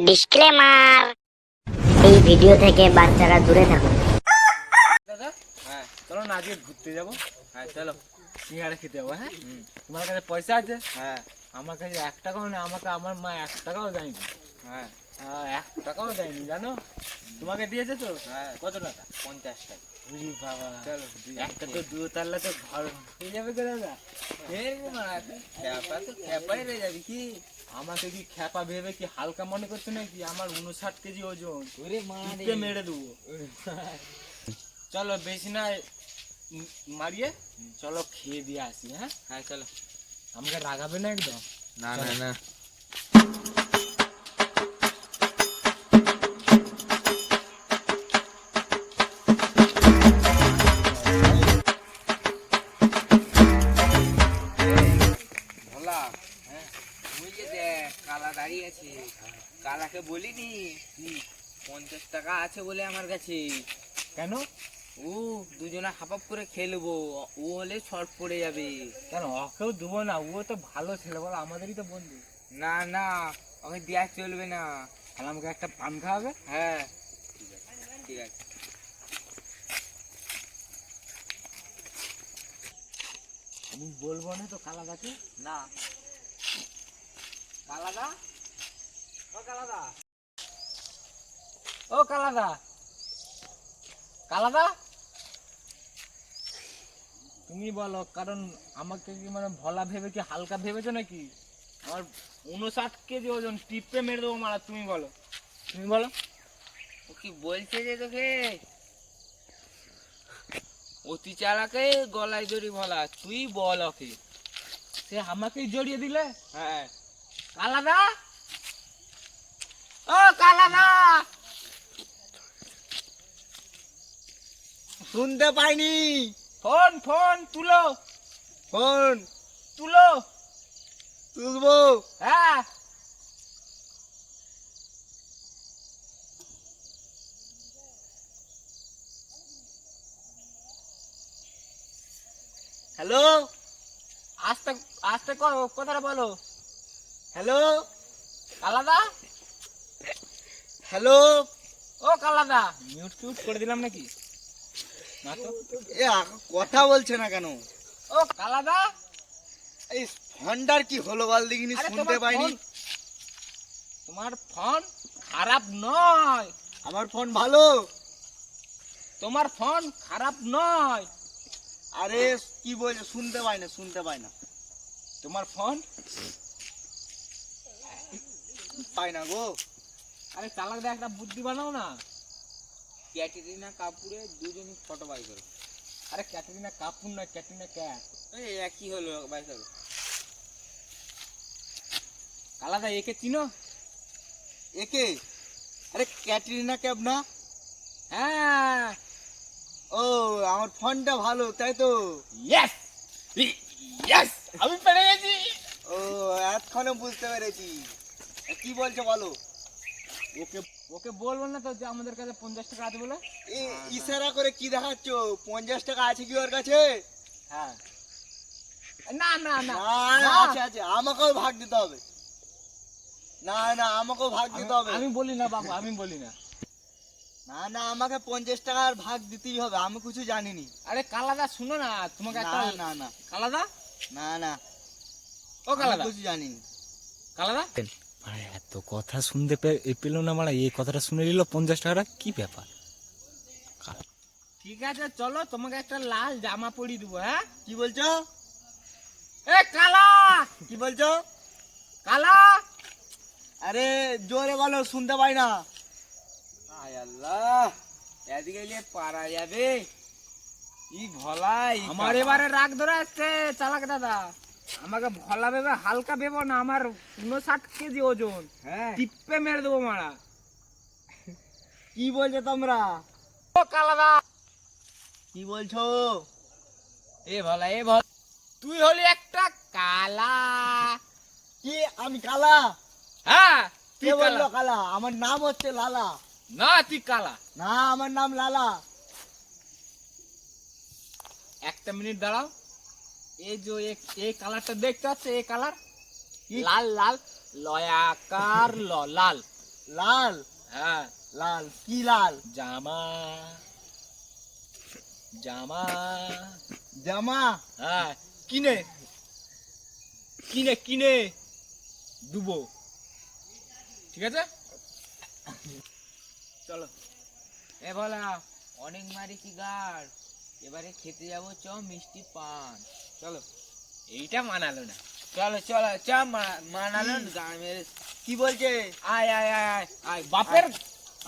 Disclaimer, এই video থেকে বাচ্চারা দূরে থাকুন। দাদা, হ্যাঁ চলো না আজকে ঘুরতে যাবো। হ্যাঁ চলো সিঙ্গাড়া খেতে যাবো। হ্যাঁ তোমার কাছে পয়সা আছে? হ্যাঁ আমার কাছে 1 টাকাও নেই। আমাকে আমার মা 1 টাকাও দেয়নি। হ্যাঁ 1 টাকাও দেয়নি জানো। তোমাকে দিয়েছে তো? হ্যাঁ কত টাকা? 50 টাকা। বুঝি বাবা, চলো একটা তো দুতলা তো ঘর হয়ে যাবে তো দাদা। খ্যাপা তো খ্যাপাই রয়ে যাবি কি? আমাকে কি খ্যাপা ভেবে কি হালকা মনে করছো নাকি? আমার 59 কেজি ওজন। ওরে মারে মেরে দেবো। চলো বেশি না মারিয়ে চলো খেয়ে দিয়ে আসি। হ্যাঁ হ্যাঁ চলো। আমাকে রাগাবে না একদম? না না না। ভোলা, ওই যে দেখ কালা দাঁড়িয়ে আছে। কালাকে বলিনি 50 টাকা আছে বলে আমার কাছে। কেন? ও দুজনে হাফ করে খেয়ে নেবো, ও হলে শর্ট পড়ে যাবে। কেন ওকেও দেবো না? ও তো ভালো ছেলে, বলো আমাদেরই তো বন্ধু। না না, ওকে দেওয়া চলবে না। তাহলে আমাকে একটা পান খাওয়াবে? হ্যাঁ ঠিক আছে। আমি বলবো না তো কালাদাকে। না কালাদা, ও কালাদা, ও কালাদা, কালাদা তুমি বলো। কারণ আমাকে কি মানে ভোলা ভেবে কি হালকা ভেবেছো নাকি? আমার 59 কেজি ওজন, টিপে মেরে দেবো মারা। তুমি বলো, তুমি বলো। ও কি বলছে যে তোকে? অতি চালাকে গলায় দড়ি ভোলা, তুই বল ওকে। সে আমাকেই জড়িয়ে দিলে। হ্যাঁ কালাদা, ও কালাদা, শুনতে পাইনি। ফোন ফোন তুলো, ফোন তুলো। তুলবো। হ্যাঁ হ্যালো, আস্তে আস্তে কথাটা বলো। Hello, Kalada, hello. ও কালাদা। মিউট ফিউট করে দিলাম নাকি? না তো। এ কথা বলছে না কেন? ও কালাদা, এই ফোনটার কি হলো বল দেখিনি, আরে শুনতে পাইনি। তোমার ফোন খারাপ নয়। আমার ফোন ভালো। তোমার ফোন খারাপ নয়। আরে কি বলছে, শুনতে পাই না, শুনতে পাই না, তোমার ফোন পাই না গো। আরে চালাক দা একটা বুদ্ধি বানাও না। ক্যাটরিনা কাপুরে দুজনই ফটো বাই করো। আরে ক্যাটরিনা কাপুর নয়, ক্যাটরিনা ক্যাট। এই একই হলো, বাই করো। কালাদা একে চিনো? একে? আরে ক্যাটরিনা ক্যাব না? হ্যাঁ। ও আমার ফোনটা ভালো তাই তো। ইয়েস ইয়েস, আমি পেরে গেছি। ও এতক্ষণে বুঝতে পেরেছি। কি বলছো বলো। ওকে ওকে বলবো না তো যে আমাদের কাছে 50 টাকা আছে বলে? ইশারা করে কি দেখাচ্ছ? 50 টাকা আছে কি ওর কাছে? হ্যাঁ। না না না না, আছে আছে, আমাকেও ভাগ দিতে হবে। না না, আমাকেও ভাগ দিতে হবে। আমি বলি না বাবু, আমি বলি না। না না, আমাকে 50 টাকার ভাগ দিতেই হবে, আমি কিছু জানিনি। আরে কালাদা শুনো না, তোমাকে না একটা না না কালাদা, না না, ও কালাদা, কিছু জানিনি। কালাদা। আরে এত কথা শুনতে পেল না মারা, এই কথাটা শুনে নিল 50 টাকাটা, কি ব্যাপার? ঠিক আছে চলো, তোমাকে একটা লাল জামা পরিয়ে দেবো। হ্যাঁ কি বলছো? এ কালা, কি বলছো? কালা। আরে জোরে বলো, শুনতে পাই না। আয় আল্লাহ, এদিকে এলে পারা যাবে। ই ভলাই আমার এবারে রাগ ধরে আসছে চালাক দাদা। আমাকে ভলা ভেবে হালকা ভেবো না, আমার 59 কেজি ওজন। হ্যাঁ, টিপে মেরে দেবো মারা। কি বলছো তোমরা? ও কালাদা, কি বলছো? এ ভলা এ ভলা, তুই হলি একটা কালা। কি আমি কালা? হ্যাঁ তুই কে বললো কালা? কালা? আমার নাম হচ্ছে লালা। না তুই কালা। না, আমার নাম লালা। একটা মিনিট দাঁড়াও। এই যে এই কালারটা দেখতে পাচ্ছ, এই কালার কি? লাল লাল লয়াকার লাল, লাল, হ্যাঁ লাল কি লাল? জামা জামা জামা। হ্যাঁ কিনে কিনে কিনে দুবো, ঠিক আছে? চলো। এ বলা, অনেক মারিছি গাড়, এবারে খেতে যাবো চ মিষ্টি পান। চলো। এইটা মানালো না। চলো চলো চ, মানালো না, গান মেরে। কি বলছে? আয় আয় আয় আয় আয় বাপের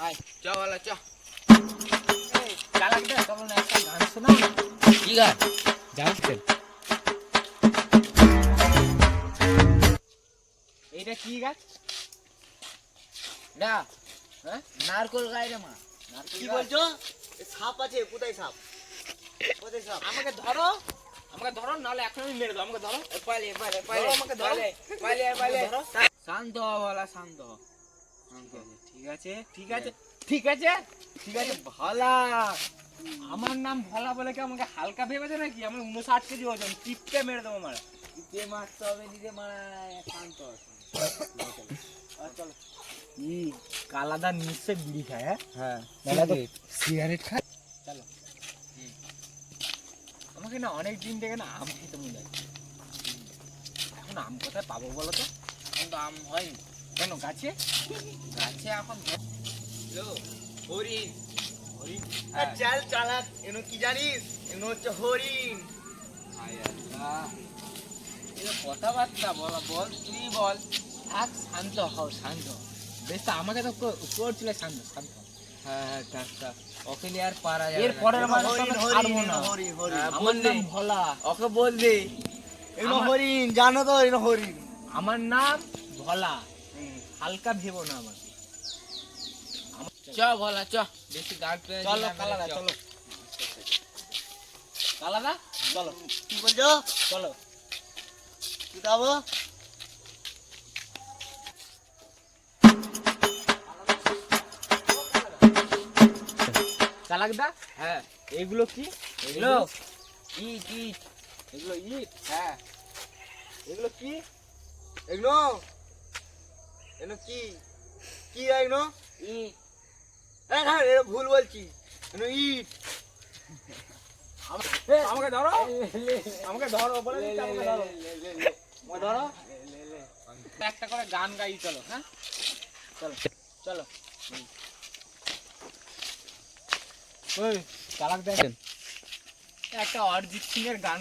আয় চ বলা চ। চালাক দে, চলো না একটা গান শোনাও না। কি গান? জানছেন এইটা কি গাছ? না হ্যাঁ নারকোল গায় রে মা। কি বলছো? সাপ আছে, কোথায় সাপ? কোথায় সাপ? আমাকে ধরো, আমাকে ধরো, নাহলে এখন আমি মেরে দেবো। আমাকে ধরো, পালিয়ে পালিয়ে পালিয়ে, আমাকে ধরো, পালিয়ে পালিয়ে ধরো। শান্ত হ বলা, শান্ত হ। ঠিক আছে ঠিক আছে ঠিক আছে ঠিক আছে ভালা। আমার নাম ভোলা বলে কি আমাকে হালকা ভেবেছে নাকি? আমার 59 কেজি ওজন, টিপতে মেরে দেবো মারা। দিতে মারতে হবে, দিতে মারা, শান্ত হ। চলো। ই কালাদা নিশ্চয় বিড়ি খায়। হ্যাঁ সিগারেট খায়। চলো। আমাকে না অনেক দিন থেকে না আম খেতে মনে যাচ্ছে। এখন আম কোথায় পাবো বলো তো? এখন তো আম হয়নি। কেন গাছে? গাছে এখন হ্যালো হরিণ। হরিণ? হ্যাঁ। চাল চালাক, এনো কি জানিস? এনো হচ্ছে হরিণ। হায় আল্লাহ, এটা কথাবার্তা বলা, বল তুই বল। থাক, শান্ত হও শান্ত হও। বেশ তো আমাকে তো করছিল শান্ত শান্ত হও। হ্যাঁ হ্যাঁ ডাক্তার, ওকে নিয়ে আর পারা যাবে এর না। পরের বার হরিণ, তোকে হরিণ, ছাড়বো না। হরিণ, হরিণ। হ্যাঁ, আমার বল নাম নাম ভোলা। ওকে বল দে। এনো আমার- হরিণ, জানো তো এনো হরিণ। আমার নাম ভোলা, হালকা ভেবো না আমাকে। চ বলা চ, বেশি গার্ড পেয়ে চলো কালাদা চলো। কালাদা চলো। কি বলছো? চলো। কি খাবো? চালাকদা, হ্যাঁ এগুলো কি? এগুলো ইট ইট। এগুলো ইট? হ্যাঁ এগুলো কি? এগুলো এগুলো কি? কি এগুলো? ইট। না এটা ভুল বলছি। এগুলো ইট। আমাকে ধরো, আমাকে ধরো বলে দিচ্ছি, আমাকে ধরো। আমাকে ধরো। একটা করে গান গাই চলো। হ্যাঁ চলো চলো। ওই চালাক দেখেন, একটা অরিজিৎ সিং এর গান